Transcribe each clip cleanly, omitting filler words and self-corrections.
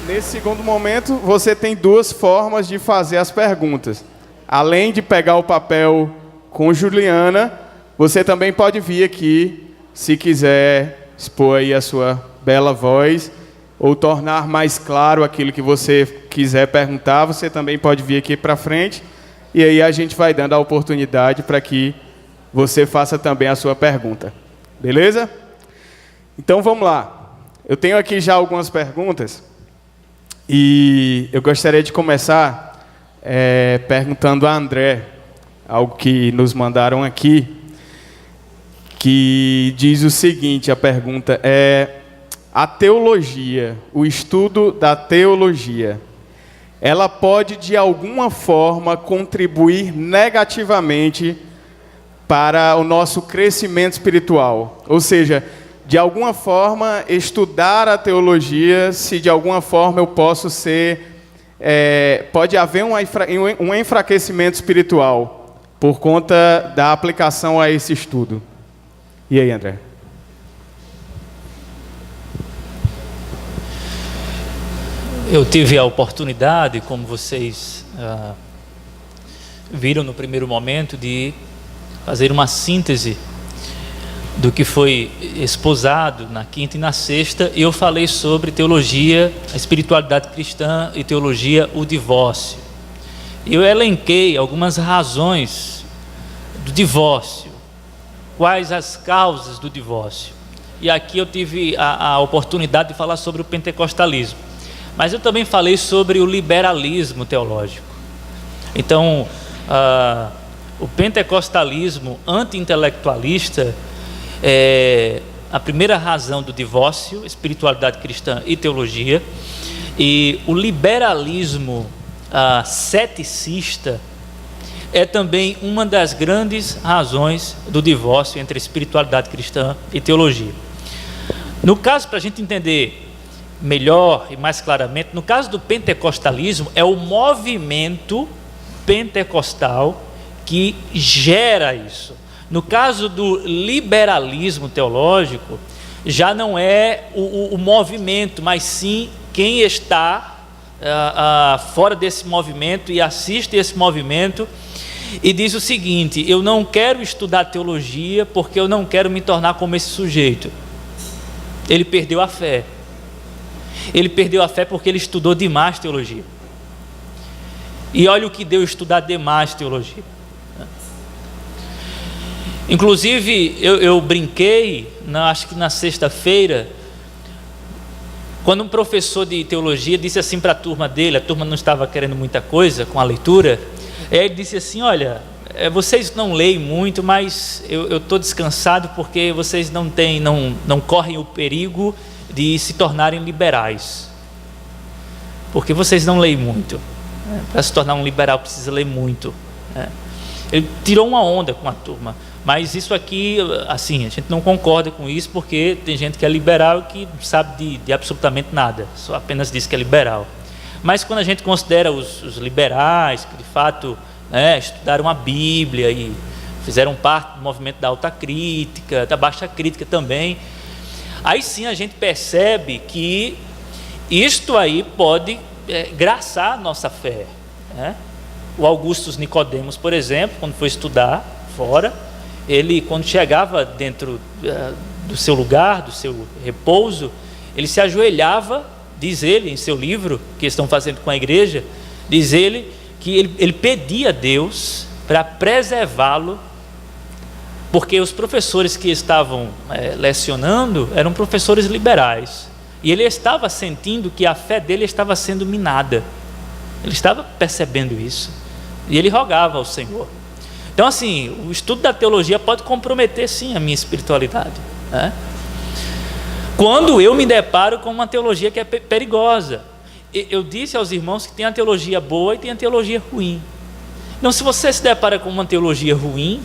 Nesse segundo momento, você tem duas formas de fazer as perguntas. Além de pegar o papel com Juliana, você também pode vir aqui, se quiser expor aí a sua bela voz, ou tornar mais claro aquilo que você quiser perguntar, você também pode vir aqui para frente, e aí a gente vai dando a oportunidade para que você faça também a sua pergunta. Beleza? Então vamos lá. Eu tenho aqui já algumas perguntas, e eu gostaria de começar perguntando a André, algo que nos mandaram aqui, que diz o seguinte, a pergunta é: a teologia, o estudo da teologia, ela pode de alguma forma contribuir negativamente para o nosso crescimento espiritual? Ou seja, de alguma forma estudar a teologia, se de alguma forma eu posso ser, pode haver um enfraquecimento espiritual por conta da aplicação a esse estudo. E aí, André? Eu tive a oportunidade, como vocês viram no primeiro momento, de fazer uma síntese do que foi exposado na quinta e na sexta, e eu falei sobre teologia, a espiritualidade cristã e teologia, o divórcio. Eu elenquei algumas razões do divórcio, quais as causas do divórcio. E aqui eu tive a oportunidade de falar sobre o pentecostalismo, mas eu também falei sobre o liberalismo teológico. Então, o pentecostalismo anti-intelectualista é a primeira razão do divórcio, espiritualidade cristã e teologia. E o liberalismo ceticista é também uma das grandes razões do divórcio entre espiritualidade cristã e teologia. No caso, para a gente entender melhor e mais claramente, no caso do pentecostalismo, é o movimento pentecostal que gera isso. No caso do liberalismo teológico, já não é o movimento, mas sim quem está fora desse movimento e assiste esse movimento e diz o seguinte: eu não quero estudar teologia porque eu não quero me tornar como esse sujeito. Ele perdeu a fé. Ele perdeu a fé porque ele estudou demais teologia. E olha o que deu estudar demais teologia. Inclusive, eu brinquei, acho que na sexta-feira, quando um professor de teologia disse assim para a turma dele, a turma não estava querendo muita coisa com a leitura, ele disse assim: olha, vocês não leem muito, mas eu estou descansado porque vocês não correm o perigo de se tornarem liberais, porque vocês não leem muito. Para se tornar um liberal precisa ler muito. Ele tirou uma onda com a turma, mas isso aqui, assim, a gente não concorda com isso, porque tem gente que é liberal e que não sabe de absolutamente nada, só apenas diz que é liberal. Mas quando a gente considera os liberais, que de fato estudaram a Bíblia e fizeram parte do movimento da alta crítica, da baixa crítica também, aí sim a gente percebe que isto aí pode graçar a nossa fé, né? O Augustus Nicodemos, por exemplo, quando foi estudar fora, ele, quando chegava dentro do seu lugar, do seu repouso, ele se ajoelhava, diz ele em seu livro, que estão fazendo com a igreja, diz ele que ele pedia a Deus para preservá-lo, porque os professores que estavam lecionando eram professores liberais, e ele estava sentindo que a fé dele estava sendo minada, ele estava percebendo isso, e ele rogava ao Senhor. Então, assim, o estudo da teologia pode comprometer, sim, a minha espiritualidade, né? Quando eu me deparo com uma teologia que é perigosa. Eu disse aos irmãos que tem a teologia boa e tem a teologia ruim. Então, se você se depara com uma teologia ruim,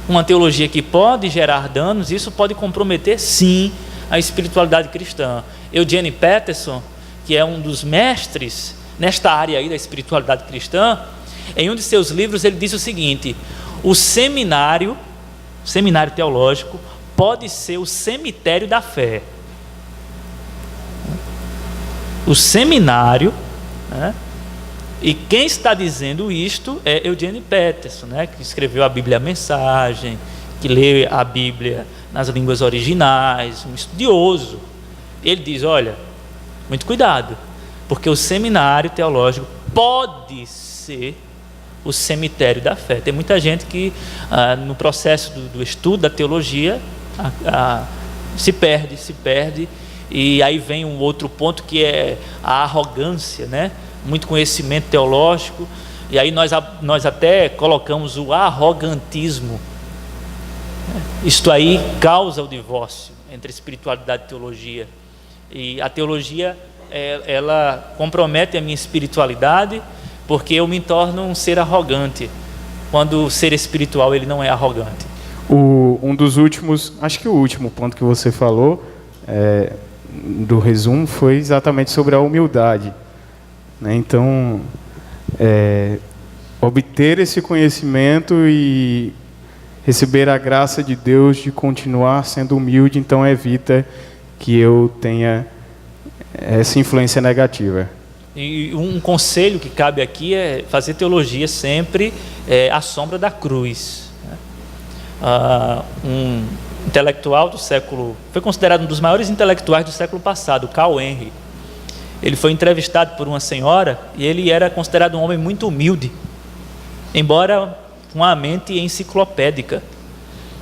uma teologia que pode gerar danos, isso pode comprometer, sim, a espiritualidade cristã. Eugene Peterson, que é um dos mestres nesta área aí da espiritualidade cristã, em um de seus livros ele diz o seguinte: o seminário teológico pode ser o cemitério da fé. o seminário, né? E quem está dizendo isto é Eugene Peterson, né? Que escreveu a Bíblia Mensagem, que lê a Bíblia nas línguas originais, um estudioso. Ele diz, olha, muito cuidado, porque o seminário teológico pode ser o cemitério da fé. Tem muita gente que no processo do estudo da teologia se perde, e aí vem um outro ponto que é a arrogância, né? Muito conhecimento teológico, e aí nós até colocamos o arrogantismo. Isto aí causa o divórcio entre espiritualidade e teologia, e a teologia ela compromete a minha espiritualidade, porque eu me torno um ser arrogante, quando o ser espiritual ele não é arrogante. Um dos últimos, acho que o último ponto que você falou do resumo foi exatamente sobre a humildade, né? Então, obter esse conhecimento e receber a graça de Deus de continuar sendo humilde, então evita que eu tenha essa influência negativa. E um conselho que cabe aqui é fazer teologia sempre à sombra da cruz. Um intelectual do século, foi considerado um dos maiores intelectuais do século passado, Carl Henry. Ele foi entrevistado por uma senhora e ele era considerado um homem muito humilde, embora com uma mente enciclopédica.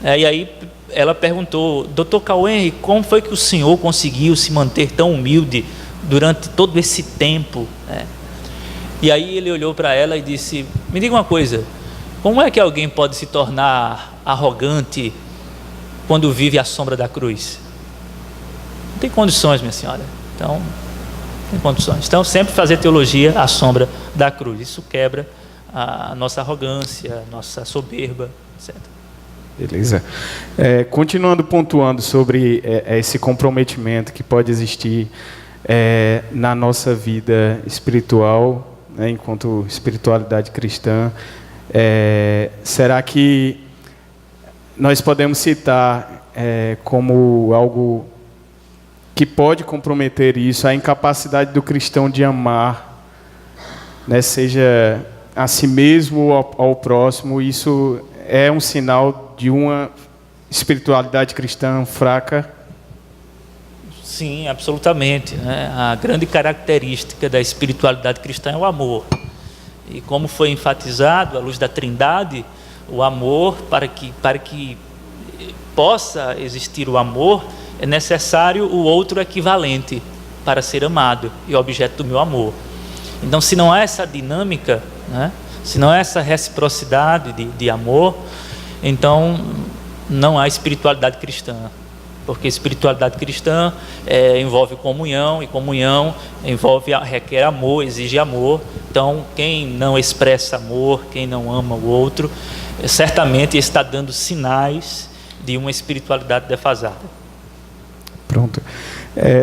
E aí ela perguntou, Dr. Carl Henry, como foi que o senhor conseguiu se manter tão humilde durante todo esse tempo? E aí ele olhou para ela e disse, me diga uma coisa, como é que alguém pode se tornar arrogante quando vive à sombra da cruz? Não tem condições, minha senhora. Então, não tem condições. Então, sempre fazer teologia à sombra da cruz. Isso quebra a nossa arrogância, a nossa soberba, etc. Beleza. Continuando pontuando sobre esse comprometimento que pode existir na nossa vida espiritual, né, enquanto espiritualidade cristã, será que nós podemos citar como algo que pode comprometer isso, a incapacidade do cristão de amar, né, seja a si mesmo ou ao próximo? Isso é um sinal de uma espiritualidade cristã fraca? Sim, absolutamente, né? A grande característica da espiritualidade cristã é o amor. E como foi enfatizado à luz da Trindade, o amor, para que possa existir o amor, é necessário o outro equivalente para ser amado e objeto do meu amor. Então, se não há essa dinâmica, né? Se não há essa reciprocidade de amor, então não há espiritualidade cristã. Porque espiritualidade cristã envolve comunhão, e comunhão requer amor, exige amor. Então, quem não expressa amor, quem não ama o outro, certamente está dando sinais de uma espiritualidade defasada. Pronto.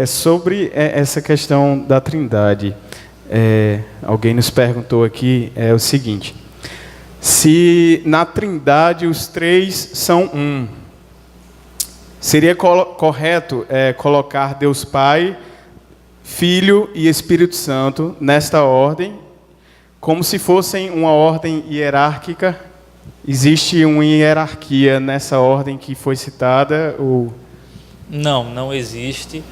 Sobre essa questão da Trindade, alguém nos perguntou aqui o seguinte: se na Trindade os três são um, seria correto colocar Deus Pai, Filho e Espírito Santo nesta ordem, como se fossem uma ordem hierárquica? Existe uma hierarquia nessa ordem que foi citada? Ou... Não existe.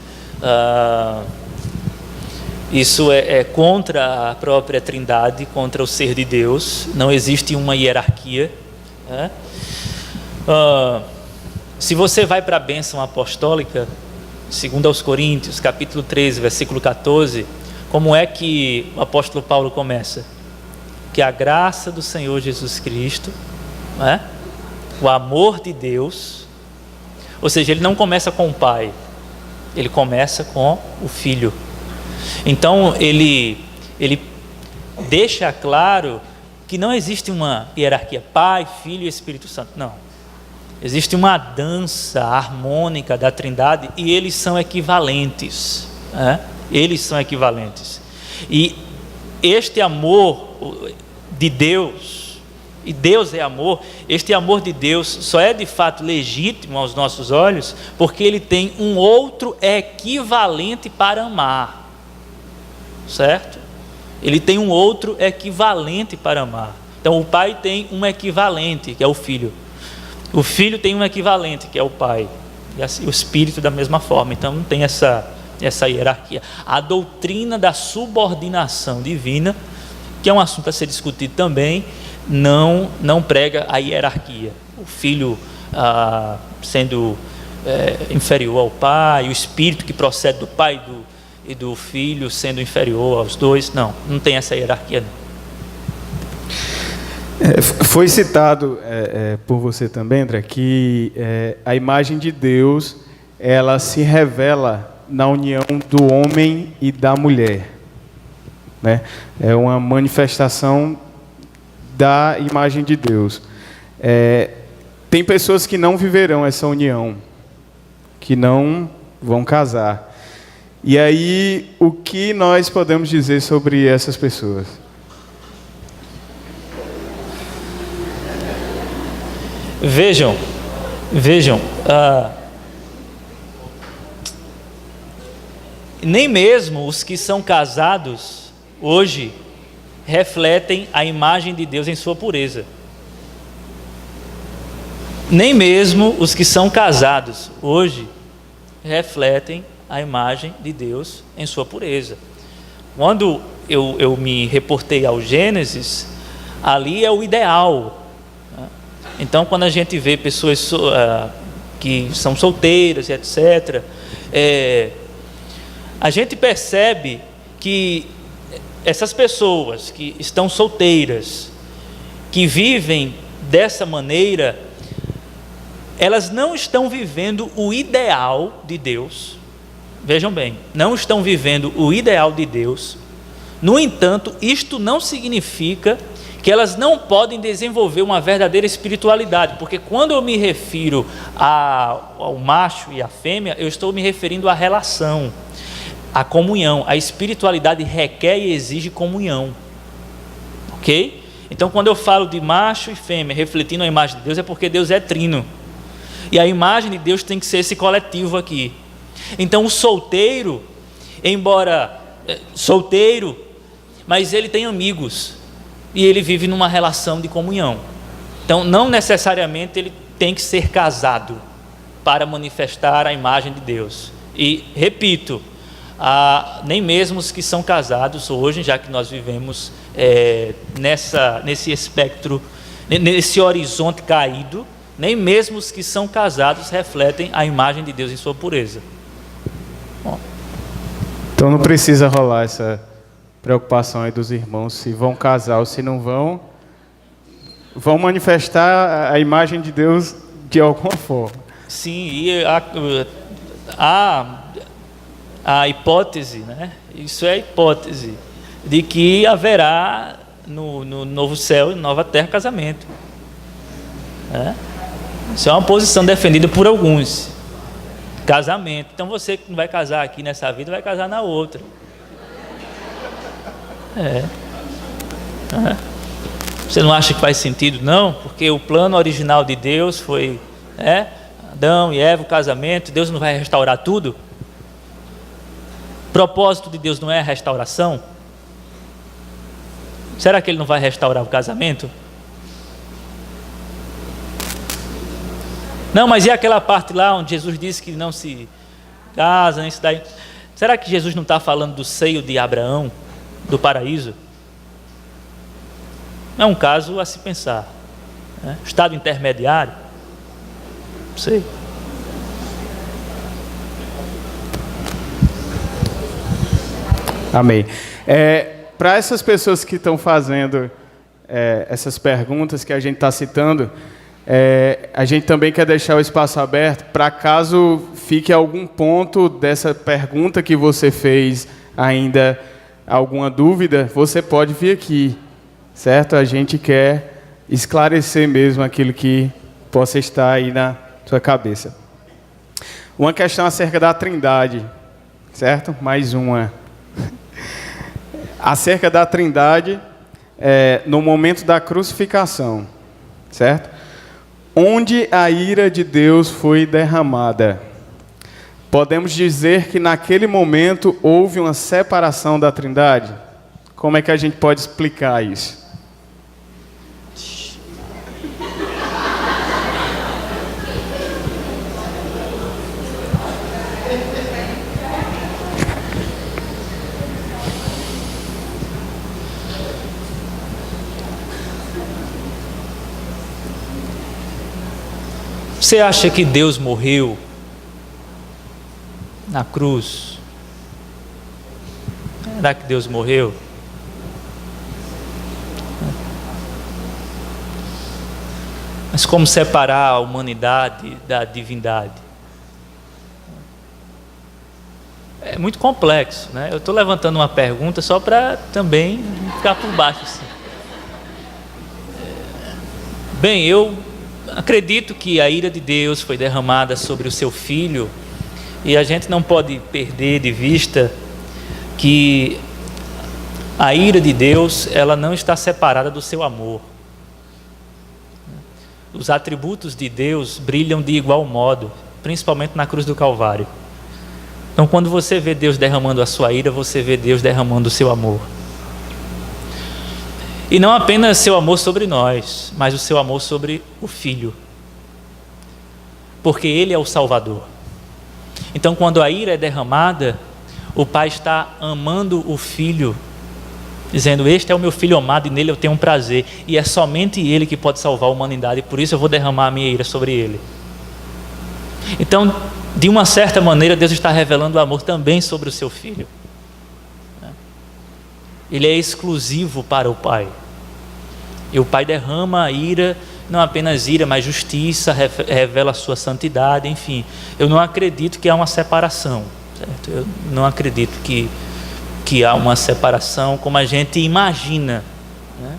Isso é contra a própria Trindade, contra o ser de Deus. Não existe uma hierarquia, né? Se você vai para a bênção apostólica, segundo aos Coríntios, capítulo 13, versículo 14, como é que o apóstolo Paulo começa? Que a graça do Senhor Jesus Cristo, né? O amor de Deus, ou seja, ele não começa com o Pai, ele começa com o Filho. Então ele deixa claro que não existe uma hierarquia Pai, Filho e Espírito Santo, não. Existe uma dança harmônica da Trindade e eles são equivalentes, né? Eles são equivalentes. E este amor de Deus, e Deus é amor, este amor de Deus só é de fato legítimo aos nossos olhos porque ele tem um outro equivalente para amar. certo? Ele tem um outro equivalente para amar. Então o pai tem um equivalente, que é o filho. O filho tem um equivalente, que é o pai. E assim, o espírito da mesma forma. Então não tem essa hierarquia. A doutrina da subordinação divina, que é um assunto a ser discutido também, não prega a hierarquia. O filho sendo inferior ao pai, o espírito que procede do pai e do filho sendo inferior aos dois. Não tem essa hierarquia não. Foi citado por você também, André, que a imagem de Deus, ela se revela na união do homem e da mulher, né? É uma manifestação da imagem de Deus. Tem pessoas que não viverão essa união, que não vão casar. E aí, o que nós podemos dizer sobre essas pessoas? Vejam, nem mesmo os que são casados hoje refletem a imagem de Deus em sua pureza. Nem mesmo os que são casados hoje refletem a imagem de Deus em sua pureza. Quando eu me reportei ao Gênesis, ali é o ideal. Então, quando a gente vê pessoas que são solteiras, etc., a gente percebe que essas pessoas que estão solteiras, que vivem dessa maneira, elas não estão vivendo o ideal de Deus. Vejam bem, não estão vivendo o ideal de Deus. No entanto, isto não significa que elas não podem desenvolver uma verdadeira espiritualidade, porque quando eu me refiro ao macho e à fêmea, eu estou me referindo à relação, à comunhão. A espiritualidade requer e exige comunhão, ok? Então, quando eu falo de macho e fêmea refletindo a imagem de Deus, é porque Deus é trino, e a imagem de Deus tem que ser esse coletivo aqui. Então, o solteiro, embora solteiro, mas ele tem amigos, e ele vive numa relação de comunhão. Então, não necessariamente ele tem que ser casado para manifestar a imagem de Deus. E, repito, nem mesmo os que são casados hoje, já que nós vivemos nesse espectro, nesse horizonte caído, nem mesmo os que são casados refletem a imagem de Deus em sua pureza. Bom. Então não precisa rolar essa preocupação aí dos irmãos, se vão casar ou se não vão manifestar a imagem de Deus de alguma forma. Sim, e a hipótese, né? Isso é a hipótese de que haverá no novo céu e nova terra casamento. Isso é uma posição defendida por alguns. Casamento. Então você que não vai casar aqui nessa vida, vai casar na outra. Você não acha que faz sentido? Não, porque o plano original de Deus foi Adão e Eva, o casamento. Deus não vai restaurar tudo? O propósito de Deus não é a restauração? Será que Ele não vai restaurar o casamento? Não, mas e aquela parte lá onde Jesus disse que não se casa, nem se dá... Será que Jesus não está falando do seio de Abraão, do paraíso? É um caso a se pensar. Estado intermediário? Não sei. Amém. Para essas pessoas que estão fazendo essas perguntas que a gente está citando, a gente também quer deixar o espaço aberto para caso fique algum ponto dessa pergunta que você fez ainda alguma dúvida, você pode vir aqui, certo? A gente quer esclarecer mesmo aquilo que possa estar aí na sua cabeça. Uma questão acerca da Trindade, certo? Mais uma. Acerca da Trindade, no momento da crucificação, certo? Onde a ira de Deus foi derramada. podemos dizer que naquele momento houve uma separação da Trindade? Como é que a gente pode explicar isso? Você acha que Deus morreu na cruz? Será que Deus morreu? Mas como separar a humanidade da divindade? É muito complexo, né? Eu estou levantando uma pergunta só para também ficar por baixo assim. Bem, eu acredito que a ira de Deus foi derramada sobre o seu Filho, e a gente não pode perder de vista que a ira de Deus, ela não está separada do seu amor. Os atributos de Deus brilham de igual modo, principalmente na cruz do Calvário. Então, quando você vê Deus derramando a sua ira, você vê Deus derramando o seu amor. E não apenas seu amor sobre nós, mas o seu amor sobre o Filho. Porque Ele é o Salvador. Então, quando a ira é derramada, o Pai está amando o Filho, dizendo: este é o meu Filho amado e nele eu tenho um prazer. E é somente Ele que pode salvar a humanidade, e por isso eu vou derramar a minha ira sobre Ele. Então, de uma certa maneira, Deus está revelando o amor também sobre o seu Filho. Ele é exclusivo para o Pai. E o Pai derrama a ira, não apenas ira, mas justiça, revela a sua santidade, enfim. Eu não acredito que há uma separação, certo? Eu não acredito que há uma separação como a gente imagina, né?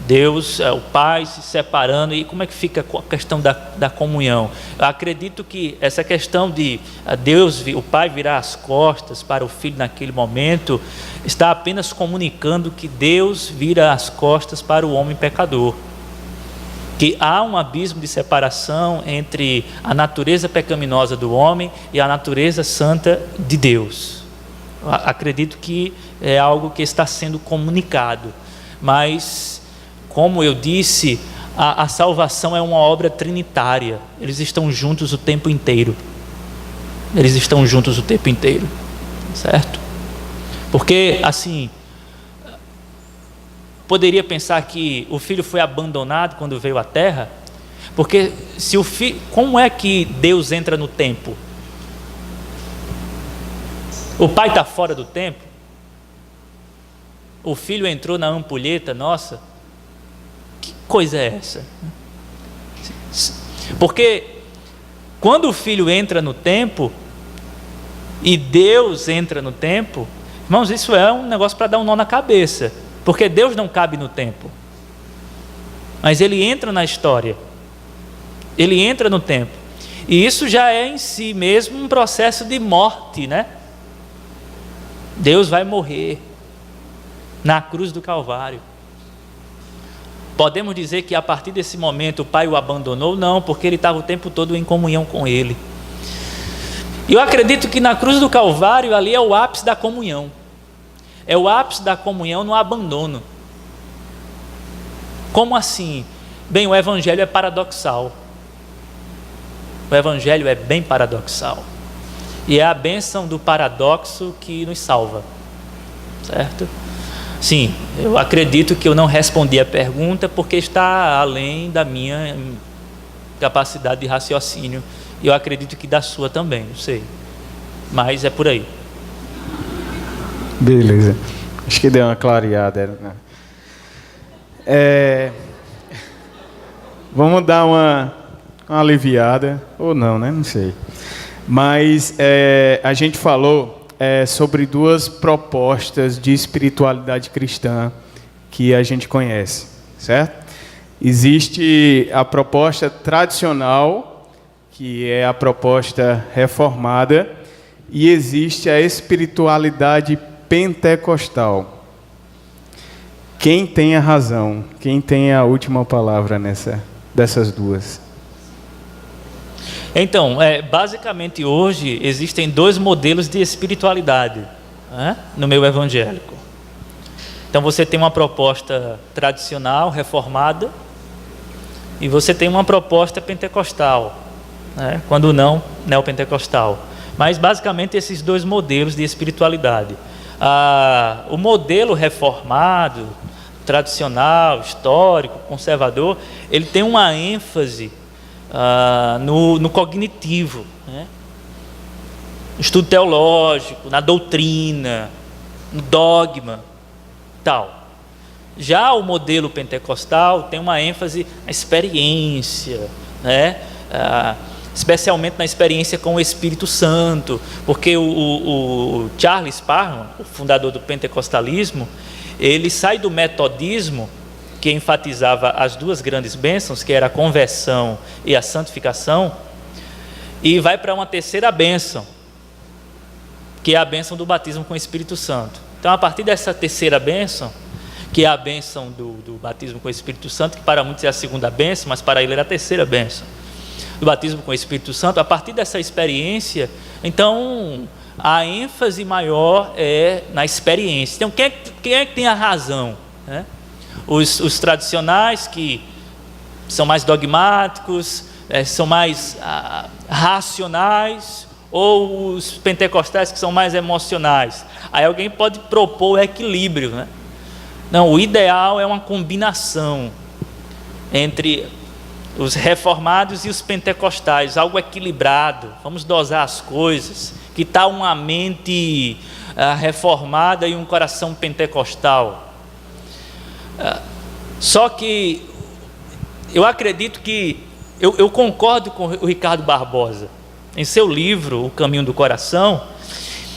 Deus, o Pai se separando, e como é que fica a questão da comunhão? Eu acredito que essa questão de Deus, o Pai virar as costas para o Filho naquele momento, está apenas comunicando que Deus vira as costas para o homem pecador. Que há um abismo de separação entre a natureza pecaminosa do homem e a natureza santa de Deus. Eu acredito que é algo que está sendo comunicado, mas como eu disse, a salvação é uma obra trinitária. Eles estão juntos o tempo inteiro. Eles estão juntos o tempo inteiro, certo? Porque, assim, poderia pensar que o Filho foi abandonado quando veio à Terra, porque se o Filho, como é que Deus entra no tempo? O Pai está fora do tempo? O Filho entrou na ampulheta nossa? Que coisa é essa? Porque quando o Filho entra no tempo e Deus entra no tempo, irmãos, isso é um negócio para dar um nó na cabeça, porque Deus não cabe no tempo, mas Ele entra na história, Ele entra no tempo, e isso já é em si mesmo um processo de morte, né? Deus vai morrer na cruz do Calvário. Podemos dizer que a partir desse momento o Pai o abandonou? Não, porque Ele estava o tempo todo em comunhão com Ele. E eu acredito que na cruz do Calvário ali é o ápice da comunhão. É o ápice da comunhão no abandono. Como assim? Bem, o Evangelho é paradoxal. O Evangelho é bem paradoxal. E é a bênção do paradoxo que nos salva, certo? Sim, eu acredito que eu não respondi a pergunta porque está além da minha capacidade de raciocínio. E eu acredito que da sua também, não sei. Mas é por aí. Beleza. Acho que deu uma clareada, né? Vamos dar uma aliviada, ou não, né? Não sei. Mas a gente falou sobre duas propostas de espiritualidade cristã que a gente conhece, certo? Existe a proposta tradicional, que é a proposta reformada, e existe a espiritualidade pentecostal. Quem tem a razão? Quem tem a última palavra dessas duas? Então, basicamente hoje existem dois modelos de espiritualidade, né, no meio evangélico. Então você tem uma proposta tradicional, reformada, e você tem uma proposta pentecostal, né, quando não, neopentecostal. Mas basicamente esses dois modelos de espiritualidade. O modelo reformado, tradicional, histórico, conservador, ele tem uma ênfase no cognitivo, né? No estudo teológico, na doutrina, no dogma, tal. Já o modelo pentecostal tem uma ênfase na experiência, né? Especialmente na experiência com o Espírito Santo, porque o Charles Spurgeon, o fundador do pentecostalismo, ele sai do metodismo, que enfatizava as duas grandes bênçãos, que era a conversão e a santificação, e vai para uma terceira bênção, que é a bênção do batismo com o Espírito Santo. Então, a partir dessa terceira bênção, que é a bênção do batismo com o Espírito Santo, que para muitos é a segunda bênção, mas para ele era a terceira bênção, do batismo com o Espírito Santo, a partir dessa experiência, então a ênfase maior é na experiência. Então, quem é que tem a razão, né? Os tradicionais, que são mais dogmáticos, são mais racionais, ou os pentecostais, que são mais emocionais? Aí alguém pode propor o equilíbrio, né? Não, o ideal é uma combinação entre os reformados e os pentecostais, algo equilibrado. Vamos dosar as coisas. Que tal uma mente reformada e um coração pentecostal? Só que eu acredito que eu concordo com o Ricardo Barbosa. Em seu livro O Caminho do Coração,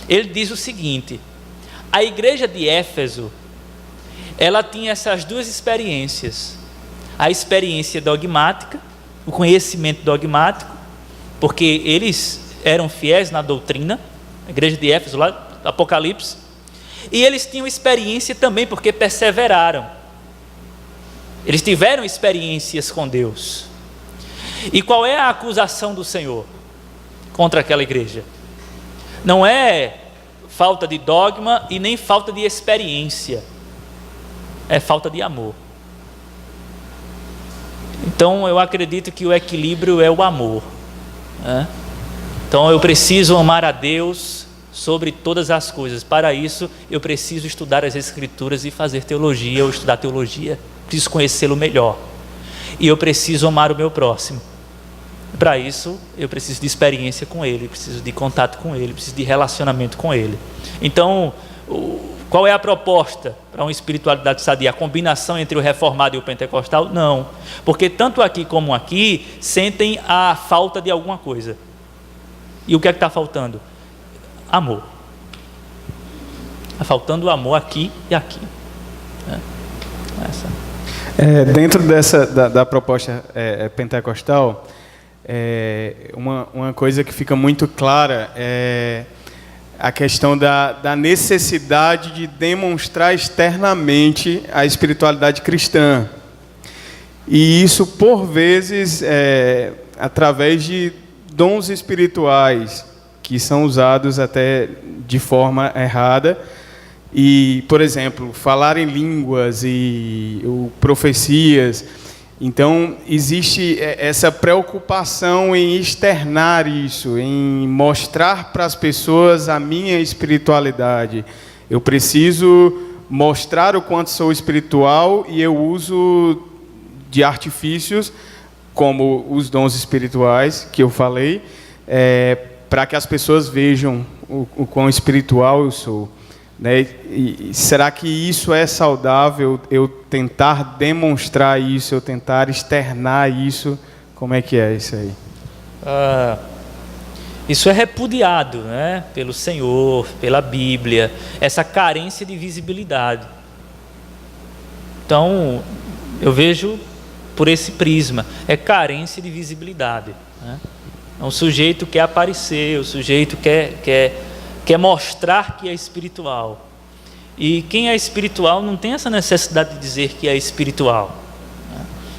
ele diz o seguinte: a igreja de Éfeso, ela tinha essas duas experiências: a experiência dogmática, o conhecimento dogmático, porque eles eram fiéis na doutrina, a igreja de Éfeso, lá, Apocalipse, e eles tinham experiência também, porque perseveraram. Eles tiveram experiências com Deus. E qual é a acusação do Senhor contra aquela igreja? Não é falta de dogma e nem falta de experiência, é falta de amor. Então eu acredito que o equilíbrio é o amor, né? Então eu preciso amar a Deus sobre todas as coisas. Para isso eu preciso estudar as Escrituras e fazer teologia, ou estudar teologia. Preciso conhecê-lo melhor. E eu preciso amar o meu próximo. Para isso eu preciso de experiência com ele, preciso de contato com ele, preciso de relacionamento com ele. Então, qual é a proposta para uma espiritualidade sadia? A combinação entre o reformado e o pentecostal? Não, porque tanto aqui como aqui sentem a falta de alguma coisa. E o que é que está faltando? Amor. Está faltando amor aqui e aqui. Dentro da proposta pentecostal, uma coisa que fica muito clara é a questão da necessidade de demonstrar externamente a espiritualidade cristã. E isso, por vezes, através de dons espirituais, que são usados até de forma errada. E, por exemplo, falar em línguas e profecias. Então, existe essa preocupação em externar isso, em mostrar para as pessoas a minha espiritualidade. Eu preciso mostrar o quanto sou espiritual e eu uso de artifícios, como os dons espirituais que eu falei, para que as pessoas vejam o quão espiritual eu sou. Né? E será que isso é saudável, eu tentar demonstrar isso, eu tentar externar isso? Como é que é isso aí? Isso é repudiado, né, pelo Senhor, pela Bíblia, essa carência de visibilidade. Então, eu vejo por esse prisma, é carência de visibilidade, né? O sujeito quer aparecer, o sujeito quer mostrar que é espiritual. E quem é espiritual não tem essa necessidade de dizer que é espiritual.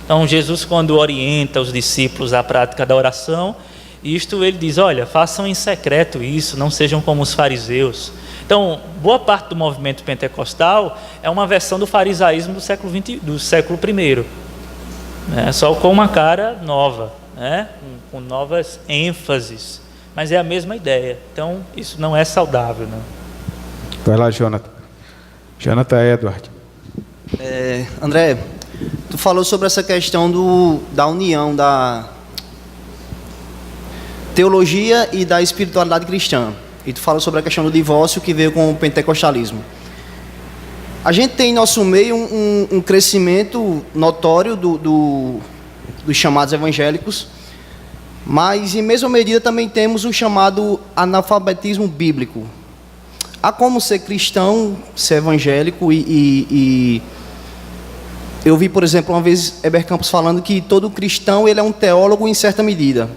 Então, Jesus, quando orienta os discípulos à prática da oração, Isto ele diz, olha, façam em secreto isso, não sejam como os fariseus. Então, boa parte do movimento pentecostal é uma versão do farisaísmo do século I, né? Só com uma cara nova, né? Com novas ênfases, mas é a mesma ideia. Então, isso não é saudável, né? Vai lá, Jonathan. Jonathan Edward. André, tu falou sobre essa questão da união da teologia e da espiritualidade cristã. E tu falou sobre a questão do divórcio que veio com o pentecostalismo. A gente tem em nosso meio um crescimento notório dos chamados evangélicos, mas em mesma medida também temos o chamado analfabetismo bíblico. Há como ser cristão, ser evangélico e eu vi, por exemplo, uma vez Heber Campos falando que todo cristão ele é um teólogo em certa medida.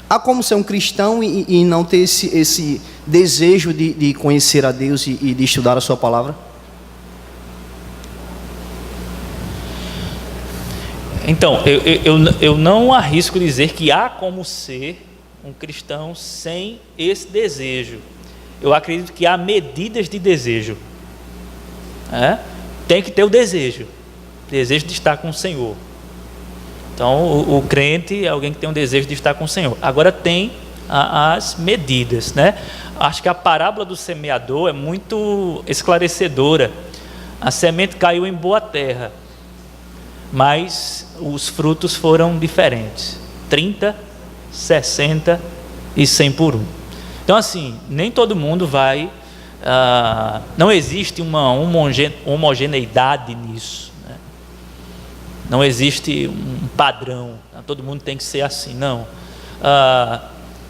Há como ser um cristão e não ter esse desejo de conhecer a Deus e de estudar a sua palavra? Então, eu não arrisco dizer que há como ser um cristão sem esse desejo. Eu acredito que há medidas de desejo. Tem que ter o desejo de estar com o Senhor. Então, o crente é alguém que tem um desejo de estar com o Senhor. Agora tem as medidas, né? Acho que a parábola do semeador é muito esclarecedora. A semente caiu em boa terra, mas os frutos foram diferentes. 30, 60 e 100 por 1. Então, assim, nem todo mundo vai... não existe uma homogeneidade nisso. Não existe um padrão, todo mundo tem que ser assim, não.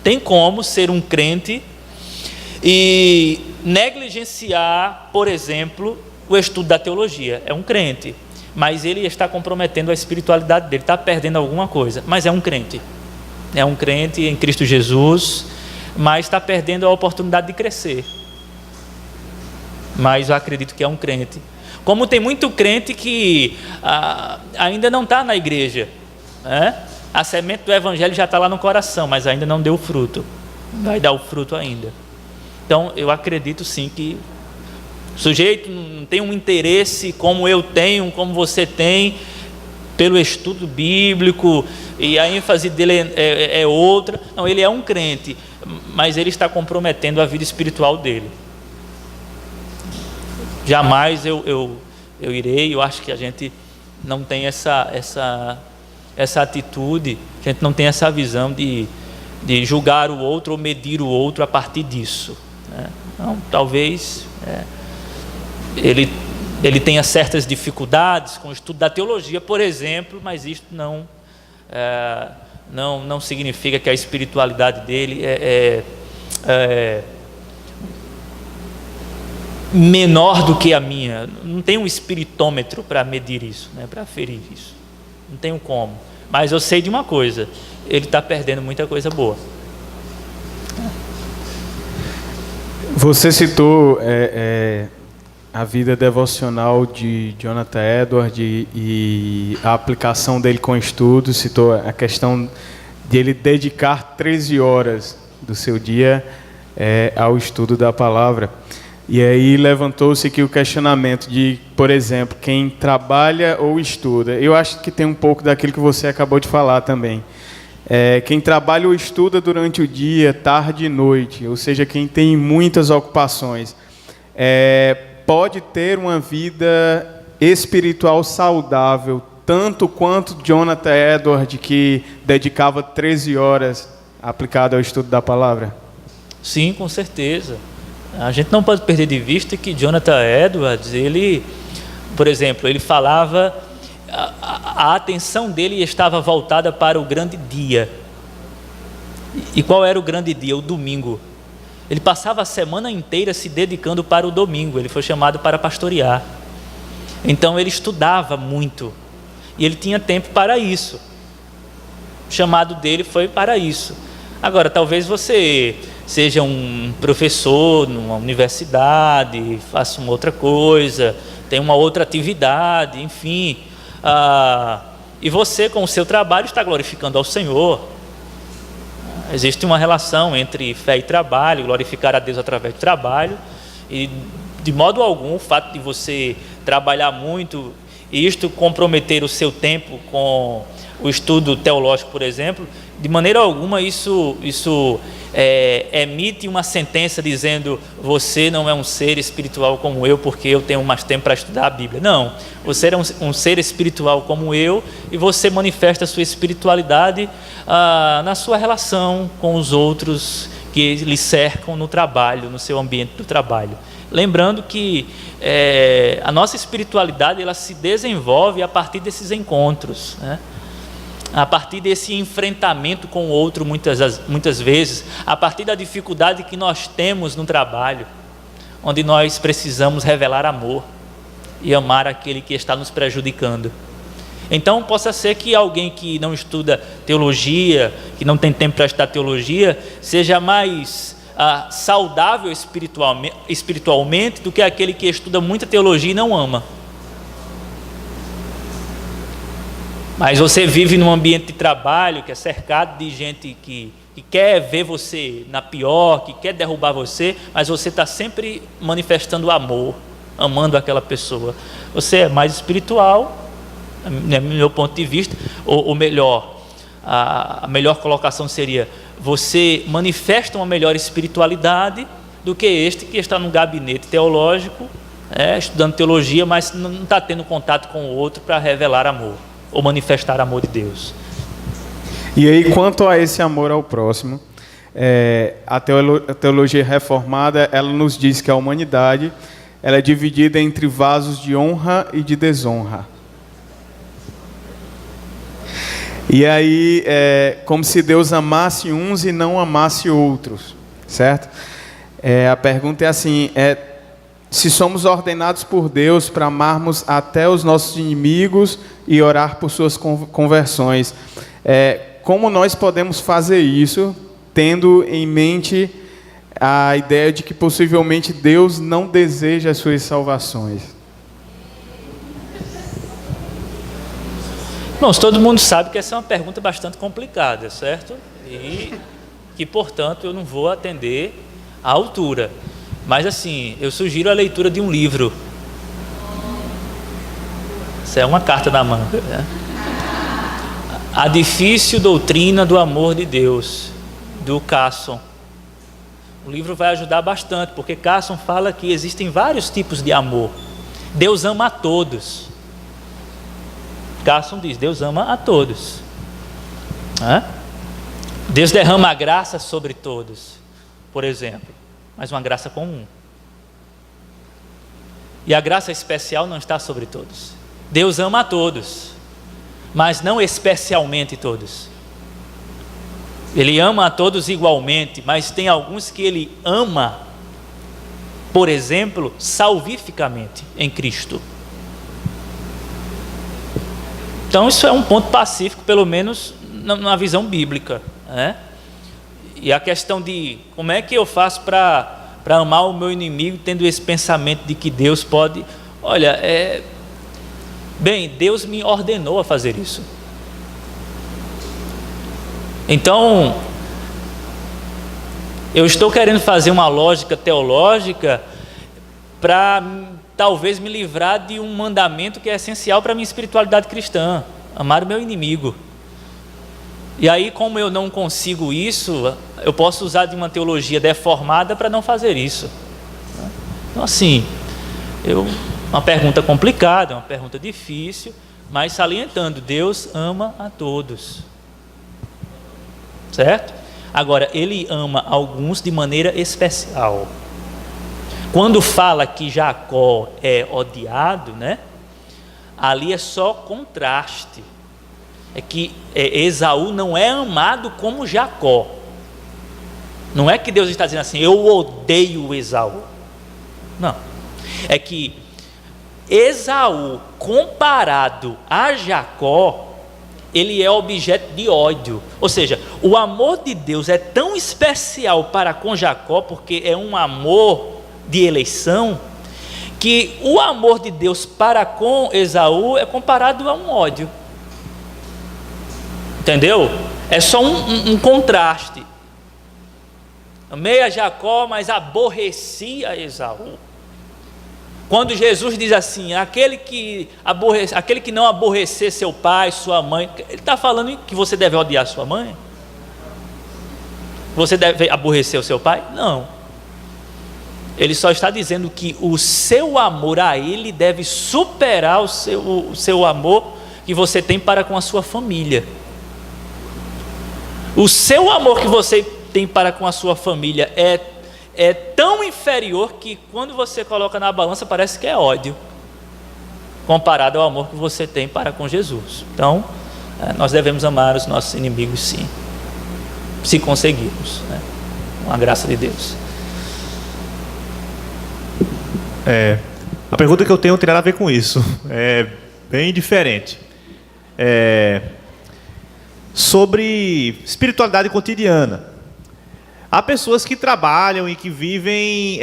Tem como ser um crente e negligenciar, por exemplo, o estudo da teologia. É um crente, mas ele está comprometendo a espiritualidade dele, está perdendo alguma coisa, mas é um crente. É um crente em Cristo Jesus, mas está perdendo a oportunidade de crescer. Mas eu acredito que é um crente. Como tem muito crente que ainda não está na igreja, né? A semente do evangelho já está lá no coração, mas ainda não deu fruto. Vai dar o fruto ainda. Então, eu acredito sim que o sujeito não tem um interesse como eu tenho, como você tem, pelo estudo bíblico, e a ênfase dele é outra. Não, ele é um crente, mas ele está comprometendo a vida espiritual dele. Jamais eu irei, eu acho que a gente não tem essa atitude, a gente não tem essa visão de julgar o outro ou medir o outro a partir disso, né? Então, talvez ele tenha certas dificuldades com o estudo da teologia, por exemplo, mas isso não significa que a espiritualidade dele é menor do que a minha. Não tem um espiritômetro para medir isso, né? Para aferir isso. Não tenho como. Mas eu sei de uma coisa: ele está perdendo muita coisa boa. Você citou a vida devocional de Jonathan Edward e a aplicação dele com estudos. Citou a questão de ele dedicar 13 horas do seu dia ao estudo da palavra. E aí levantou-se aqui o questionamento de, por exemplo, quem trabalha ou estuda. Eu acho que tem um pouco daquilo que você acabou de falar também. Quem trabalha ou estuda durante o dia, tarde e noite, ou seja, quem tem muitas ocupações, pode ter uma vida espiritual saudável, tanto quanto Jonathan Edward, que dedicava 13 horas aplicado ao estudo da palavra? Sim, com certeza. A gente não pode perder de vista que Jonathan Edwards, ele, por exemplo, ele falava, a atenção dele estava voltada para o grande dia. E qual era o grande dia? O domingo. Ele passava a semana inteira se dedicando para o domingo. Ele foi chamado para pastorear. Então ele estudava muito e ele tinha tempo para isso. O chamado dele foi para isso. Agora, talvez você seja um professor numa universidade, faça uma outra coisa, tem uma outra atividade, enfim, e você com o seu trabalho está glorificando ao Senhor. Existe uma relação entre fé e trabalho, glorificar a Deus através do trabalho, e de modo algum o fato de você trabalhar muito e isto comprometer o seu tempo com o estudo teológico, por exemplo, de maneira alguma isso emite uma sentença dizendo: você não é um ser espiritual como eu porque eu tenho mais tempo para estudar a Bíblia. Não, você é um ser espiritual como eu, e você manifesta a sua espiritualidade na sua relação com os outros que lhe cercam no trabalho, no seu ambiente do trabalho. Lembrando que a nossa espiritualidade ela se desenvolve a partir desses encontros, né? A partir desse enfrentamento com o outro, muitas vezes, a partir da dificuldade que nós temos no trabalho, onde nós precisamos revelar amor e amar aquele que está nos prejudicando. Então, possa ser que alguém que não estuda teologia, que não tem tempo para estudar teologia, seja mais saudável espiritualmente do que aquele que estuda muita teologia e não ama. Mas você vive num ambiente de trabalho que é cercado de gente que quer ver você na pior, que quer derrubar você, mas você está sempre manifestando amor, amando aquela pessoa. Você é mais espiritual, no meu ponto de vista, ou melhor, a melhor colocação seria: você manifesta uma melhor espiritualidade do que este que está num gabinete teológico, estudando teologia, mas não está tendo contato com o outro para revelar amor ou manifestar amor de Deus. E aí, quanto a esse amor ao próximo, a teologia reformada, ela nos diz que a humanidade ela é dividida entre vasos de honra e de desonra. E aí, como se Deus amasse uns e não amasse outros, certo? A pergunta é assim: se somos ordenados por Deus para amarmos até os nossos inimigos e orar por suas conversões, como nós podemos fazer isso, tendo em mente a ideia de que possivelmente Deus não deseja as suas salvações? Irmãos, todo mundo sabe que essa é uma pergunta bastante complicada, certo? E que, portanto, eu não vou atender à altura. Mas, assim, eu sugiro a leitura de um livro. Isso é uma carta na manga, né? A Difícil Doutrina do Amor de Deus, do Carson. O livro vai ajudar bastante, porque Carson fala que existem vários tipos de amor. Deus ama a todos. Carson diz: Deus ama a todos. Deus derrama a graça sobre todos, por exemplo, mas uma graça comum. E a graça especial não está sobre todos. Deus ama a todos, mas não especialmente todos. Ele ama a todos igualmente, mas tem alguns que ele ama, por exemplo, salvificamente em Cristo. Então isso é um ponto pacífico, pelo menos na visão bíblica, né? E a questão de como é que eu faço para amar o meu inimigo, tendo esse pensamento de que Deus pode... Olha, bem, Deus me ordenou a fazer isso. Então, eu estou querendo fazer uma lógica teológica para talvez me livrar de um mandamento que é essencial para a minha espiritualidade cristã: amar o meu inimigo. E aí, como eu não consigo isso, eu posso usar de uma teologia deformada para não fazer isso. Então, assim, uma pergunta complicada, uma pergunta difícil, mas salientando: Deus ama a todos, certo? Agora, Ele ama alguns de maneira especial. Quando fala que Jacó é odiado, né? Ali é só contraste. É que Esaú não é amado como Jacó. Não é que Deus está dizendo assim: eu odeio Esaú. Não. É que Esaú, comparado a Jacó, ele é objeto de ódio. Ou seja, o amor de Deus é tão especial para com Jacó, porque é um amor de eleição, que o amor de Deus para com Esaú é comparado a um ódio. Entendeu? É só um contraste. Amei a Jacó, mas aborreci a Esaú. Quando Jesus diz assim, aquele que não aborrecer seu pai, sua mãe, ele está falando que você deve odiar sua mãe? Você deve aborrecer o seu pai? Não. Ele só está dizendo que o seu amor a ele deve superar o seu amor que você tem para com a sua família. O seu amor que você tem para com a sua família é tão inferior que quando você coloca na balança parece que é ódio, comparado ao amor que você tem para com Jesus. Então, nós devemos amar os nossos inimigos, sim, se conseguirmos, né? Com a graça de Deus. A pergunta que eu tenho não tem nada a ver com isso. É bem diferente. Sobre espiritualidade cotidiana. Há pessoas que trabalham e que vivem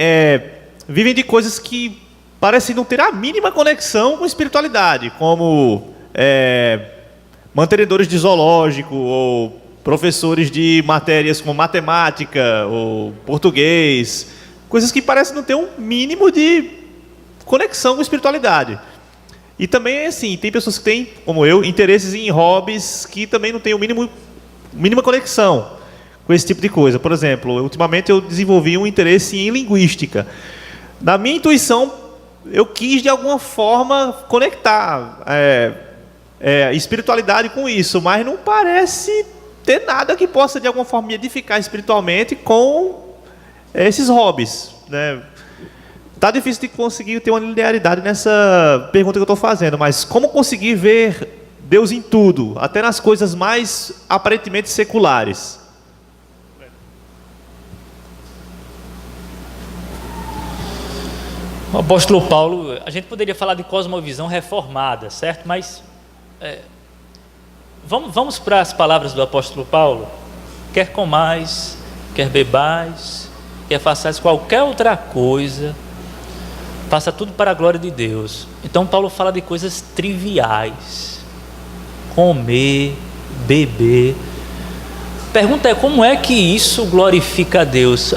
de coisas que parecem não ter a mínima conexão com espiritualidade, como mantenedores de zoológico, ou professores de matérias como matemática ou português, coisas que parecem não ter um mínimo de conexão com espiritualidade. E também, assim, tem pessoas que têm, como eu, interesses em hobbies que também não têm mínima conexão com esse tipo de coisa. Por exemplo, ultimamente eu desenvolvi um interesse em linguística. Na minha intuição, eu quis de alguma forma conectar espiritualidade com isso, mas não parece ter nada que possa de alguma forma me edificar espiritualmente com esses hobbies, né? Tá difícil de conseguir ter uma linearidade nessa pergunta que eu estou fazendo, mas como conseguir ver Deus em tudo, até nas coisas mais aparentemente seculares? O apóstolo Paulo, a gente poderia falar de cosmovisão reformada, certo? Mas vamos para as palavras do apóstolo Paulo. Quer comais, quer bebais, quer façais qualquer outra coisa, faça tudo para a glória de Deus. Então Paulo fala de coisas triviais: comer, beber. A pergunta é: como é que isso glorifica a Deus?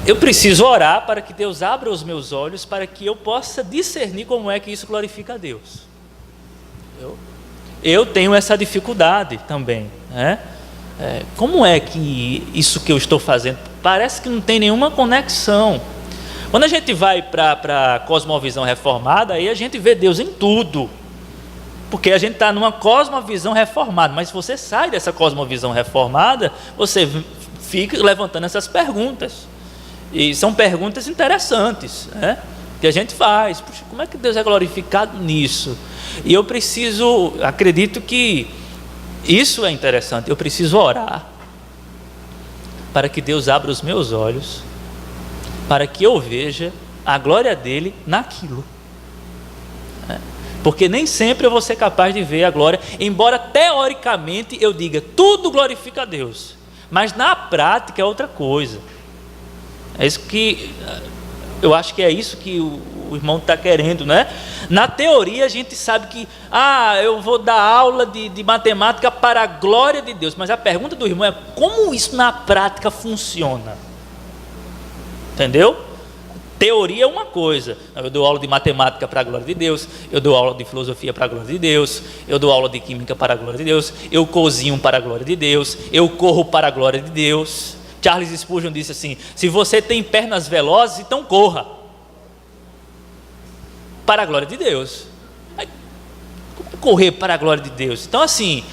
Eu preciso orar para que Deus abra os meus olhos, para que eu possa discernir como é que isso glorifica a Deus. Eu tenho essa dificuldade também, né? Como é que isso que eu estou fazendo parece que não tem nenhuma conexão? Quando a gente vai para a cosmovisão reformada, aí a gente vê Deus em tudo, porque a gente está numa cosmovisão reformada. Mas se você sai dessa cosmovisão reformada, você fica levantando essas perguntas, e são perguntas interessantes, né? Que a gente faz. Puxa, como é que Deus é glorificado nisso? E eu acredito que isso é interessante. Eu preciso orar para que Deus abra os meus olhos, para que eu veja a glória dele naquilo, porque nem sempre eu vou ser capaz de ver a glória, embora teoricamente eu diga tudo glorifica a Deus, mas na prática é outra coisa. É isso que eu acho que é isso que o irmão está querendo, né? Na teoria a gente sabe que eu vou dar aula de matemática para a glória de Deus, mas a pergunta do irmão é: como isso na prática funciona? Entendeu? Teoria é uma coisa. Eu dou aula de matemática para a glória de Deus, eu dou aula de filosofia para a glória de Deus, eu dou aula de química para a glória de Deus, eu cozinho para a glória de Deus, eu corro para a glória de Deus. Charles Spurgeon disse assim: se você tem pernas velozes, então corra para a glória de Deus. Como é correr para a glória de Deus? Então, assim,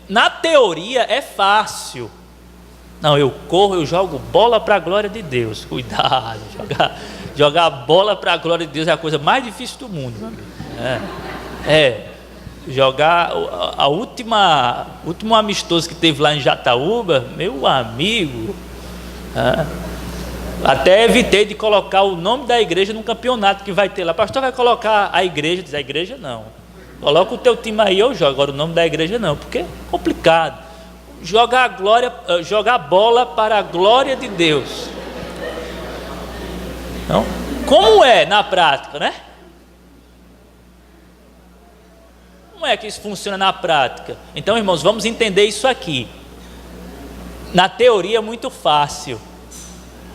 na teoria é fácil. Não, eu corro, eu jogo bola para a glória de Deus. Cuidado, jogar bola para a glória de Deus é a coisa mais difícil do mundo. Jogar a último amistoso que teve lá em Jataúba, meu amigo, até evitei de colocar o nome da igreja no campeonato que vai ter lá. O pastor vai colocar a igreja, diz: a igreja não, coloca o teu time aí, eu jogo. Agora o nome da igreja não, porque é complicado. Jogar bola para a glória de Deus. Então, como é na prática, né? Como é que isso funciona na prática? Então, irmãos, vamos entender isso aqui. Na teoria é muito fácil.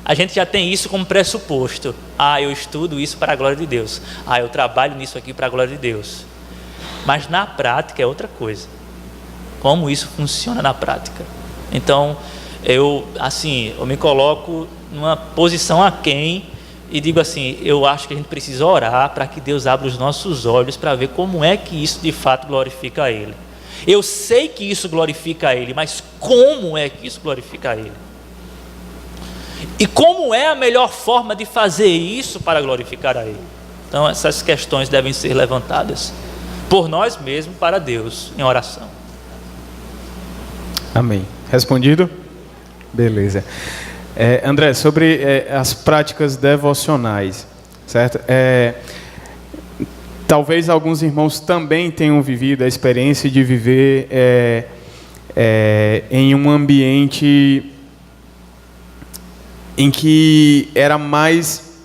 A gente já tem isso como pressuposto. Eu estudo isso para a glória de Deus. Eu trabalho nisso aqui para a glória de Deus. Mas na prática é outra coisa. Como isso funciona na prática? Então, eu me coloco numa posição aquém e digo assim, eu acho que a gente precisa orar para que Deus abra os nossos olhos para ver como é que isso de fato glorifica a Ele. Eu sei que isso glorifica a Ele, mas como é que isso glorifica a Ele? E como é a melhor forma de fazer isso para glorificar a Ele? Então essas questões devem ser levantadas por nós mesmos para Deus em oração. Amém. Respondido? Beleza. André, sobre as práticas devocionais, certo? Talvez alguns irmãos também tenham vivido a experiência de viver em um ambiente em que era mais,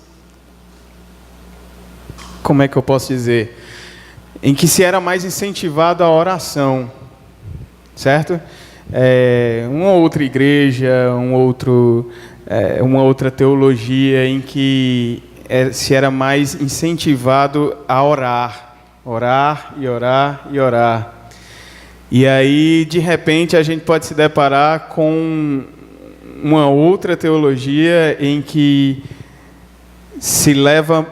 como é que eu posso dizer? Em que se era mais incentivado a oração, certo? Uma outra igreja, uma outra teologia em que se era mais incentivado a orar e orar e orar. E aí, de repente, a gente pode se deparar com uma outra teologia em que se leva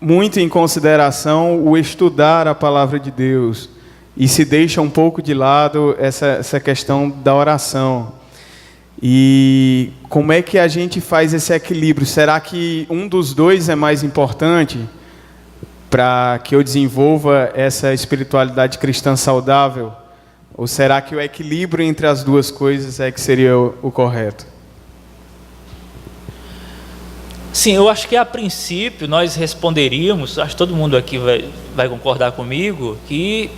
muito em consideração o estudar a palavra de Deus e se deixa um pouco de lado essa questão da oração. E como é que a gente faz esse equilíbrio? Será que um dos dois é mais importante para que eu desenvolva essa espiritualidade cristã saudável? Ou será que o equilíbrio entre as duas coisas é que seria o correto? Sim, eu acho que a princípio nós responderíamos, acho que todo mundo aqui vai concordar comigo, que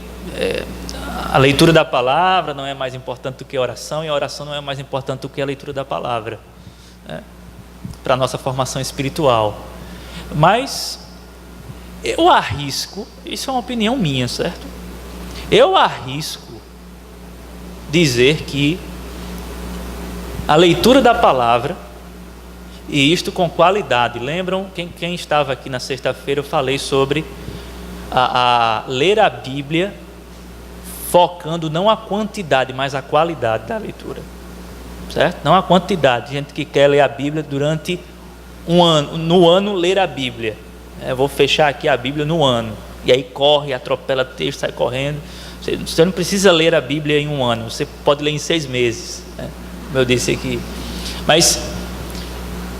a leitura da palavra não é mais importante do que a oração, e a oração não é mais importante do que a leitura da palavra, para a nossa formação espiritual. Mas eu arrisco, isso é uma opinião minha, certo? Eu arrisco dizer que a leitura da palavra, e isto com qualidade, lembram, quem estava aqui na sexta-feira, eu falei sobre a ler a Bíblia focando não a quantidade, mas a qualidade da leitura, certo? Não a quantidade, gente que quer ler a Bíblia durante um ano, no ano ler a Bíblia, vou fechar aqui a Bíblia no ano, e aí corre, atropela texto, sai correndo. Você não precisa ler a Bíblia em um ano, você pode ler em 6 meses, como eu disse aqui. Mas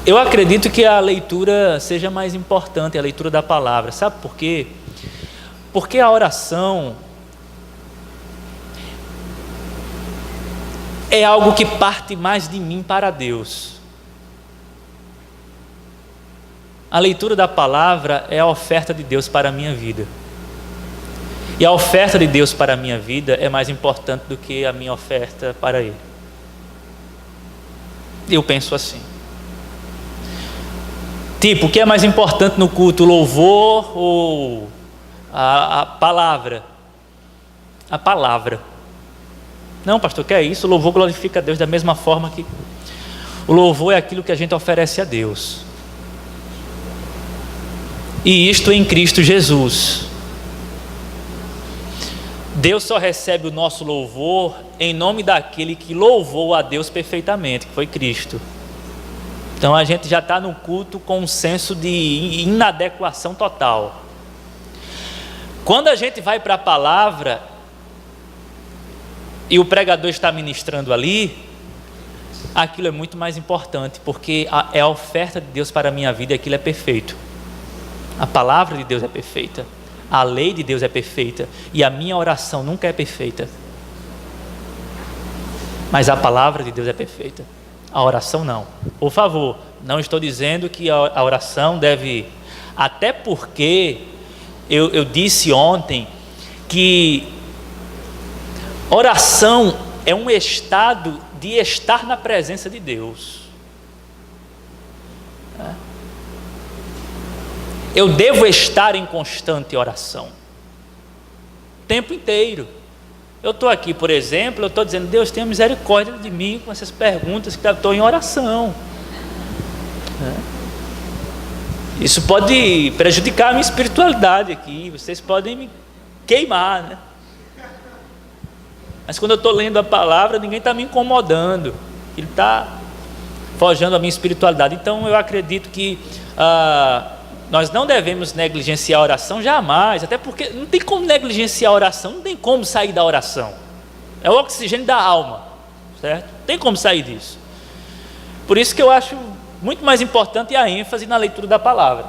eu acredito que a leitura seja mais importante, a leitura da palavra. Sabe por quê? Porque a oração é algo que parte mais de mim para Deus. A leitura da palavra é a oferta de Deus para a minha vida. E a oferta de Deus para a minha vida é mais importante do que a minha oferta para Ele. Eu penso assim. Tipo, o que é mais importante no culto, o louvor ou a palavra? A palavra. Não, pastor, que é isso? O louvor glorifica a Deus da mesma forma que o louvor é aquilo que a gente oferece a Deus. E isto em Cristo Jesus. Deus só recebe o nosso louvor em nome daquele que louvou a Deus perfeitamente, que foi Cristo. Então a gente já está no culto com um senso de inadequação total. Quando a gente vai para a palavra e o pregador está ministrando ali, aquilo é muito mais importante, porque é a oferta de Deus para a minha vida e aquilo é perfeito. A palavra de Deus é perfeita, a lei de Deus é perfeita e a minha oração nunca é perfeita. Mas a palavra de Deus é perfeita. A oração não. Por favor, não estou dizendo que a oração deve... Até porque eu disse ontem que oração é um estado de estar na presença de Deus. Eu devo estar em constante oração. O tempo inteiro. eu estou aqui, por exemplo, eu estou dizendo, Deus, tenha misericórdia de mim com essas perguntas que eu estou em oração. Isso pode prejudicar a minha espiritualidade aqui, vocês podem me queimar, né? Mas quando eu estou lendo a palavra, ninguém está me incomodando, ele está forjando a minha espiritualidade. Então eu acredito que nós não devemos negligenciar a oração jamais, até porque não tem como negligenciar a oração, não tem como sair da oração, é o oxigênio da alma, certo? Não tem como sair disso. Por isso que eu acho muito mais importante a ênfase na leitura da palavra,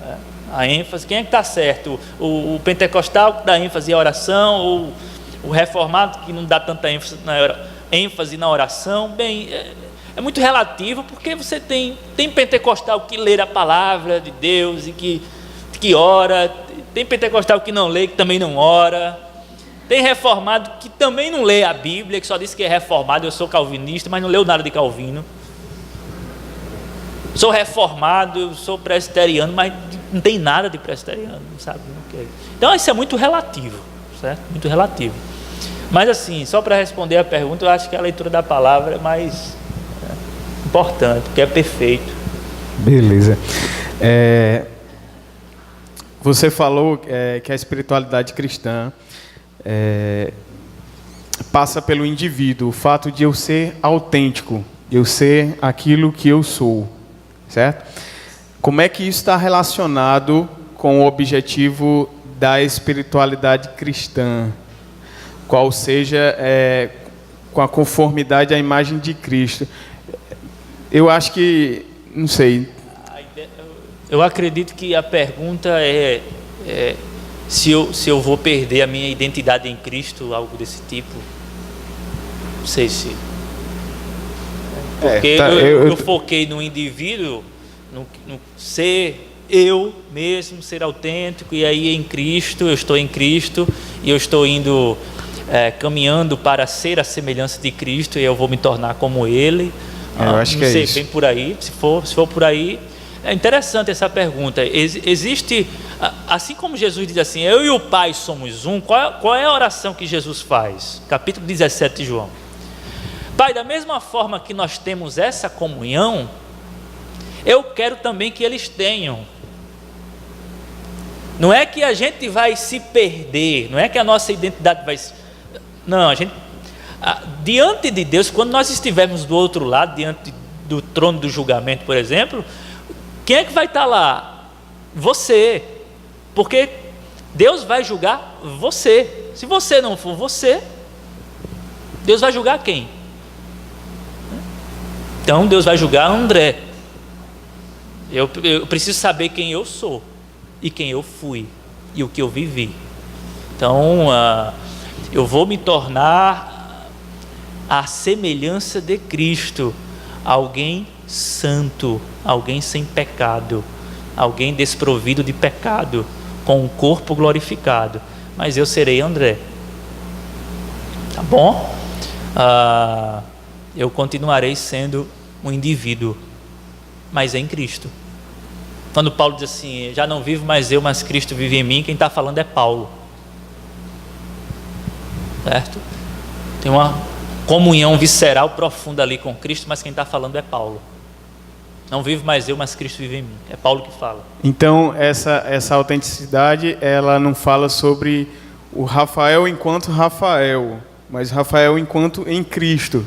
né? A ênfase, quem é que está certo? O pentecostal que dá ênfase à oração, ou o reformado que não dá tanta ênfase na oração? Bem, é muito relativo, porque você tem pentecostal que lê a palavra de Deus e que ora, tem pentecostal que não lê, que também não ora, tem reformado que também não lê a Bíblia, que só diz que é reformado. Eu sou calvinista, mas não leu nada de Calvino. Sou reformado, eu sou presbiteriano, mas não tem nada de presbiteriano, não sabe o que é. Então isso é muito relativo, certo? Muito relativo. Mas assim, só para responder a pergunta, eu acho que a leitura da palavra é mais importante, porque é perfeito. Beleza. Você falou que a espiritualidade cristã passa pelo indivíduo, o fato de eu ser autêntico, de eu ser aquilo que eu sou, certo? Como é que isso está relacionado com o objetivo da espiritualidade cristã? Qual seja com a conformidade à imagem de Cristo? Eu acho que, não sei. Eu acredito que a pergunta é se eu vou perder a minha identidade em Cristo, algo desse tipo. Não sei se... Porque eu foquei no indivíduo, no ser eu mesmo, ser autêntico, e aí em Cristo, eu estou em Cristo, e eu estou indo, caminhando para ser a semelhança de Cristo, e eu vou me tornar como Ele. Eu acho que é isso. Bem por aí, se for por aí. É interessante essa pergunta. Existe, assim como Jesus diz assim, eu e o Pai somos um, qual é a oração que Jesus faz? Capítulo 17 de João. Pai, da mesma forma que nós temos essa comunhão, eu quero também que eles tenham. Não é que a gente vai se perder, não é que a nossa identidade vai... Não, a gente... diante de Deus, quando nós estivermos do outro lado, diante do trono do julgamento, por exemplo, quem é que vai estar lá? Você. Porque Deus vai julgar você. Se você não for você, Deus vai julgar quem? Então Deus vai julgar André. Eu preciso saber quem eu sou e quem eu fui e o que eu vivi. Então eu vou me tornar a semelhança de Cristo, alguém santo, alguém sem pecado, alguém desprovido de pecado, com um corpo glorificado. Mas eu serei André, tá bom? Eu continuarei sendo um indivíduo, mas em Cristo. Quando Paulo diz assim, já não vivo mais eu, mas Cristo vive em mim, quem está falando é Paulo, certo? Tem uma comunhão visceral profunda ali com Cristo, mas quem está falando é Paulo. Não vivo mais eu, mas Cristo vive em mim. É Paulo que fala. Então essa autenticidade, ela não fala sobre o Rafael enquanto Rafael, mas Rafael enquanto em Cristo.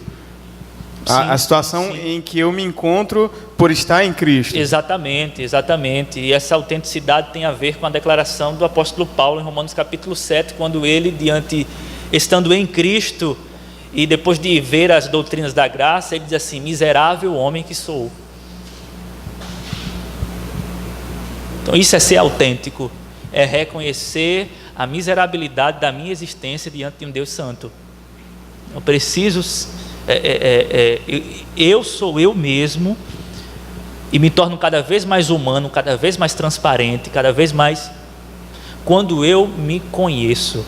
A situação em que eu me encontro por estar em Cristo. Exatamente, exatamente. E essa autenticidade tem a ver com a declaração do apóstolo Paulo em Romanos capítulo 7, quando ele, estando em Cristo, e depois de ver as doutrinas da graça, ele diz assim, miserável homem que sou. Então isso é ser autêntico, é reconhecer a miserabilidade da minha existência diante de um Deus santo. Eu preciso, eu sou eu mesmo, e me torno cada vez mais humano, cada vez mais transparente, cada vez mais, quando eu me conheço.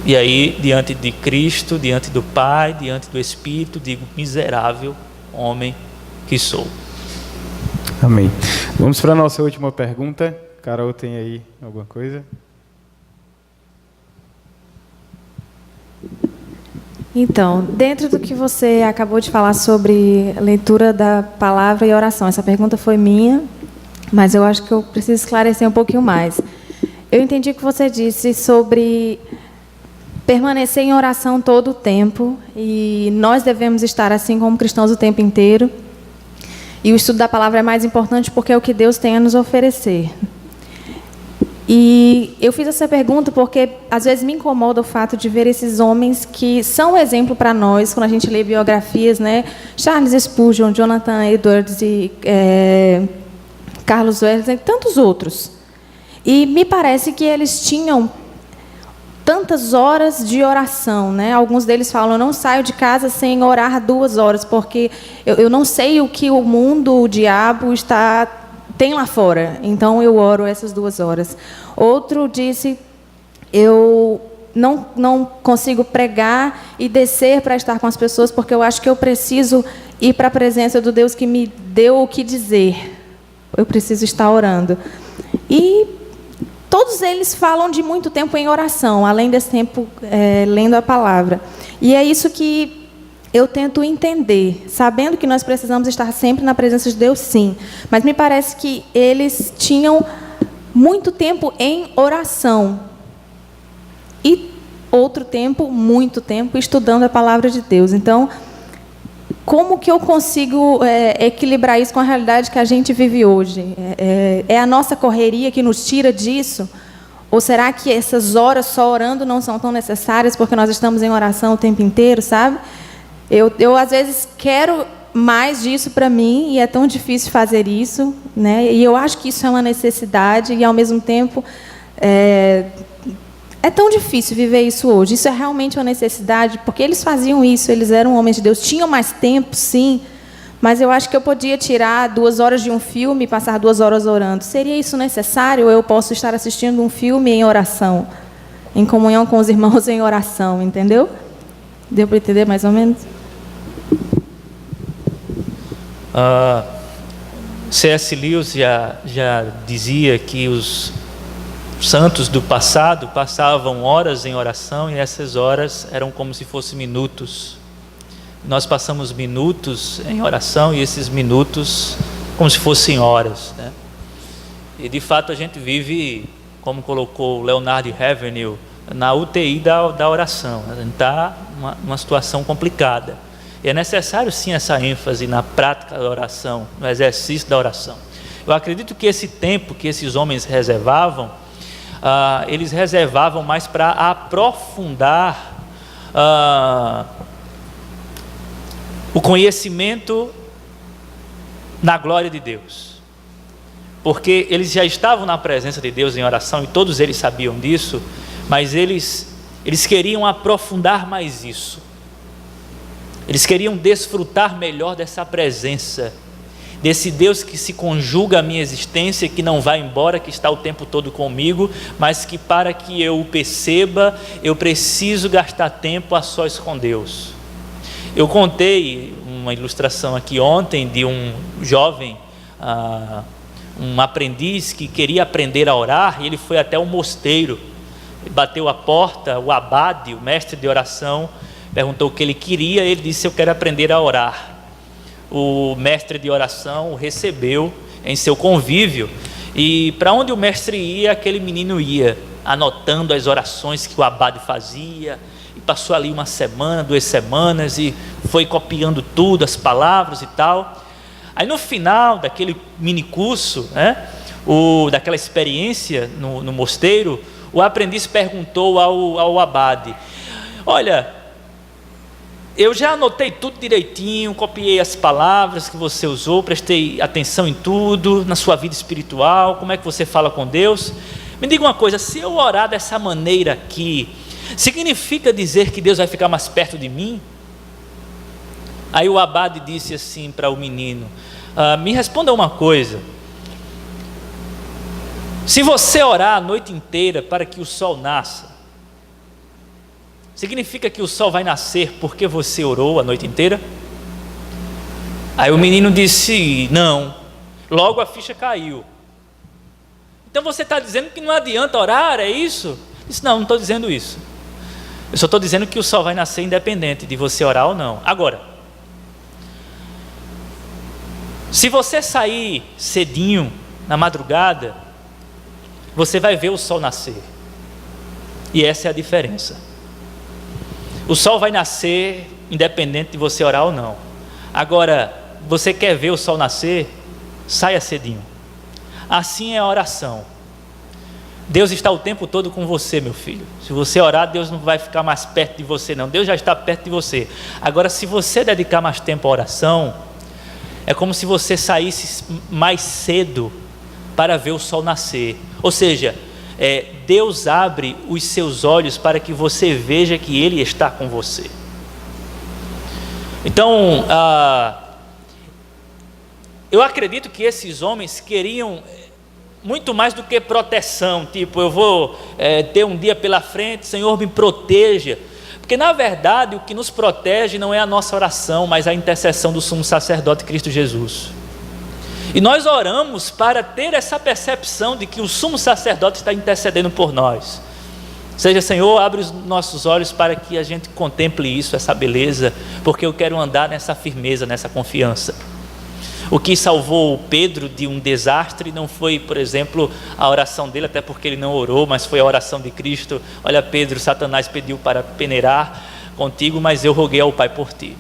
E aí, diante de Cristo, diante do Pai, diante do Espírito, digo, miserável homem que sou. Amém. Vamos para a nossa última pergunta. Carol, tem aí alguma coisa? Então, dentro do que você acabou de falar sobre leitura da palavra e oração, essa pergunta foi minha, mas eu acho que eu preciso esclarecer um pouquinho mais. Eu entendi o que você disse sobre permanecer em oração todo o tempo, e nós devemos estar assim como cristãos o tempo inteiro. E o estudo da palavra é mais importante porque é o que Deus tem a nos oferecer. E eu fiz essa pergunta porque, às vezes, me incomoda o fato de ver esses homens que são exemplo para nós, quando a gente lê biografias, né? Charles Spurgeon, Jonathan Edwards e Carlos Wesley e tantos outros. E me parece que eles tinham tantas horas de oração, né? Alguns deles falam: eu não saio de casa sem orar 2 horas, porque eu não sei o que o mundo, o diabo tem lá fora, então eu oro essas 2 horas. Outro disse: eu não consigo pregar e descer para estar com as pessoas, porque eu acho que eu preciso ir para a presença do Deus que me deu o que dizer. Eu preciso estar orando. E todos eles falam de muito tempo em oração, além desse tempo lendo a palavra. E é isso que eu tento entender, sabendo que nós precisamos estar sempre na presença de Deus, sim. Mas me parece que eles tinham muito tempo em oração. E outro tempo, muito tempo, estudando a palavra de Deus. Então, como que eu consigo equilibrar isso com a realidade que a gente vive hoje? É a nossa correria que nos tira disso? Ou será que essas horas só orando não são tão necessárias porque nós estamos em oração o tempo inteiro, sabe? Eu às vezes, quero mais disso para mim, e é tão difícil fazer isso, né? E eu acho que isso é uma necessidade, e, ao mesmo tempo, é tão difícil viver isso hoje. Isso é realmente uma necessidade, porque eles faziam isso, eles eram homens de Deus, tinham mais tempo, sim, mas eu acho que eu podia tirar 2 horas de um filme e passar 2 horas orando. Seria isso necessário? Ou eu posso estar assistindo um filme em oração, em comunhão com os irmãos em oração, entendeu? Deu para entender mais ou menos? C.S. Lewis já dizia que os santos do passado passavam horas em oração, e essas horas eram como se fossem minutos. Nós passamos minutos em oração, e esses minutos como se fossem horas, né? E de fato a gente vive, como colocou Leonard Ravenhill, na UTI da oração. A gente está numa situação complicada. E é necessário, sim, essa ênfase na prática da oração, no exercício da oração. Eu acredito que esse tempo que esses homens reservavam, eles reservavam mais para aprofundar o conhecimento na glória de Deus. Porque eles já estavam na presença de Deus em oração, e todos eles sabiam disso, mas eles queriam aprofundar mais isso. Eles queriam desfrutar melhor dessa presença, desse Deus que se conjuga à minha existência, que não vai embora, que está o tempo todo comigo, mas que, para que eu o perceba, eu preciso gastar tempo a sós com Deus. Eu contei uma ilustração aqui ontem de um jovem, um aprendiz que queria aprender a orar, e ele foi até um mosteiro, bateu a porta, o abade, o mestre de oração, perguntou o que ele queria. Ele disse: eu quero aprender a orar. O mestre de oração o recebeu em seu convívio, e para onde o mestre ia, aquele menino ia, anotando as orações que o abade fazia, e passou ali 1 semana, 2 semanas, e foi copiando tudo, as palavras e tal. Aí no final daquele mini curso, né, daquela experiência no mosteiro, o aprendiz perguntou ao abade: olha, eu já anotei tudo direitinho, copiei as palavras que você usou, prestei atenção em tudo, na sua vida espiritual, como é que você fala com Deus. Me diga uma coisa, se eu orar dessa maneira aqui, significa dizer que Deus vai ficar mais perto de mim? Aí o abade disse assim para o menino: me responda uma coisa, se você orar a noite inteira para que o sol nasça, significa que o sol vai nascer porque você orou a noite inteira? Aí o menino disse: não. Logo a ficha caiu. Então você está dizendo que não adianta orar, é isso? Disse: não, não estou dizendo isso. Eu só estou dizendo que o sol vai nascer independente de você orar ou não. Agora, se você sair cedinho, na madrugada, você vai ver o sol nascer. E essa é a diferença. O sol vai nascer independente de você orar ou não. Agora, você quer ver o sol nascer? Saia cedinho. Assim é a oração. Deus está o tempo todo com você, meu filho. Se você orar, Deus não vai ficar mais perto de você, não. Deus já está perto de você. Agora, se você dedicar mais tempo à oração, é como se você saísse mais cedo para ver o sol nascer. Ou seja, Deus abre os seus olhos para que você veja que Ele está com você. Então, eu acredito que esses homens queriam muito mais do que proteção, tipo, eu vou ter um dia pela frente, Senhor, me proteja. Porque na verdade o que nos protege não é a nossa oração, mas a intercessão do sumo sacerdote Cristo Jesus. E nós oramos para ter essa percepção de que o sumo sacerdote está intercedendo por nós. Seja, Senhor, abre os nossos olhos para que a gente contemple isso, essa beleza, porque eu quero andar nessa firmeza, nessa confiança. O que salvou Pedro de um desastre não foi, por exemplo, a oração dele, até porque ele não orou, mas foi a oração de Cristo. Olha, Pedro, Satanás pediu para peneirar contigo, mas eu roguei ao Pai por ti.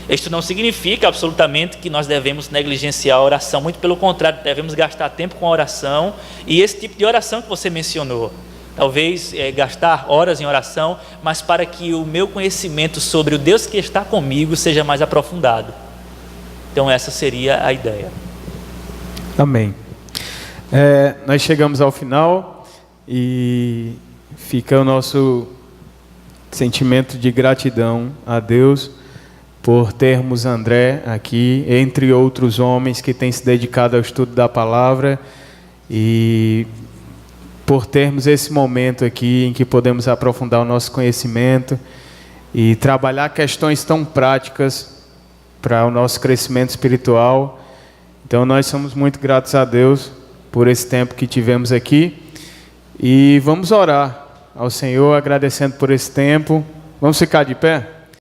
Isto não significa absolutamente que nós devemos negligenciar a oração, muito pelo contrário, devemos gastar tempo com a oração, e esse tipo de oração que você mencionou, talvez gastar horas em oração, mas para que o meu conhecimento sobre o Deus que está comigo seja mais aprofundado. Então essa seria a ideia. Amém. Nós chegamos ao final e fica o nosso sentimento de gratidão a Deus por termos André aqui, entre outros homens que têm se dedicado ao estudo da palavra, e por termos esse momento aqui em que podemos aprofundar o nosso conhecimento e trabalhar questões tão práticas para o nosso crescimento espiritual. Então nós somos muito gratos a Deus por esse tempo que tivemos aqui, e vamos orar ao Senhor agradecendo por esse tempo. Vamos ficar de pé?